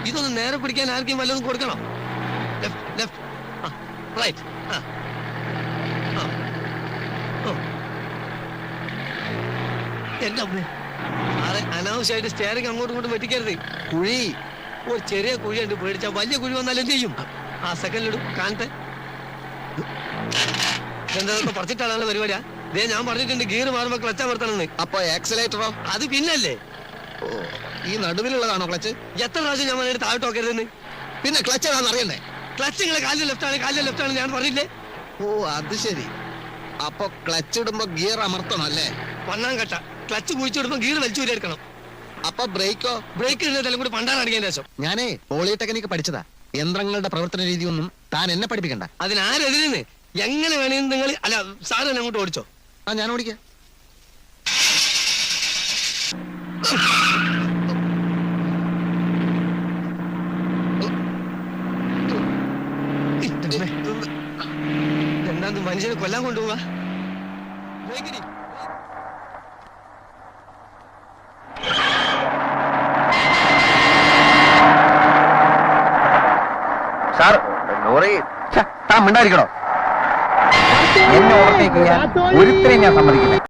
ഇതൊന്ന് നേരെ പിടിക്കാൻ ആർക്കും വല്ലതും കൊടുക്കണം. റൈറ്റ്. എന്റെ അമ്മേ, സാറേ അനാവശ്യമായിട്ട് സ്റ്റെയറിംഗ് അങ്ങോട്ടും ഇങ്ങോട്ടും വെട്ടിക്കരുത്. കുഴി ഒരു ചെറിയ കുഴിയുണ്ട്, പേടിച്ചാ വലിയ കുഴി വന്നാൽ എന്ത് ചെയ്യും? ആ സെക്കൻഡിലിടും കാണട്ടെ. എന്താ പറിച്ചിട്ടാണല്ലോ പരിപാടിയാ. ദേ ഞാൻ പറഞ്ഞിട്ടുണ്ട് ഗിയർ മാറുമ്പോ ക്ലച്ച് അമർത്തണമെന്ന്. അപ്പൊ ആക്സിലേറ്ററോ? അത് പിന്നല്ലേ. ഓ, ഈ നടുവിലുള്ളതാണോ ക്ലച്ച്? എത്ര പ്രാവശ്യം ഞാൻ പറഞ്ഞിട്ട് താഴോട്ട് നോക്കരുതെന്ന്. പിന്നെ ക്ലച്ച് ഏതാന്ന് അറിയണ്ടേ? ക്ലച്ച് നിങ്ങളെ കാലിന്റെ ലെഫ്റ്റ് ആണ് ഞാൻ പറഞ്ഞില്ലേ. ഓ അത് ശരി. അപ്പൊ ക്ലച്ച് ഇടുമ്പോ ഗിയർ അമർത്തണം അല്ലേ? പണ്ണാൻ കട്ട. ക്ലച്ച് കുഴിച്ചിടുമ്പോ ഗിയർ വലിച്ചൂരി എടുക്കണം. അപ്പൊ ബ്രേക്കോ? ബ്രേക്ക് ഇടുന്നതെല്ലാം കൂടി പണ്ടാണ് അടിക്കാൻ ശേഷം. ഞാനേ പോളിടെക്നിക് പഠിച്ചതാ. യന്ത്രങ്ങളുടെ പ്രവർത്തന രീതി ഒന്നും താൻ എന്നെ പഠിപ്പിക്കണ്ട. അതിനാരെതിരെന്ന് എങ്ങനെ വേണേന്ന് നിങ്ങൾ അല്ല സാറ് തന്നെ അങ്ങോട്ട് ഓടിച്ചോ. ആ ഞാൻ ഓടിക്കാം. എന്താ മനുഷ്യനെ കൊല്ലാൻ കൊണ്ടുപോവാ. സാർ ലോറി താൻ മിണ്ടായിരിക്കണോ? എന്നെ ഓവർടേക്ക് ചെയ്യാൻ ഒരുത്തരെയും ഞാൻ സമ്മതിക്കില്ല.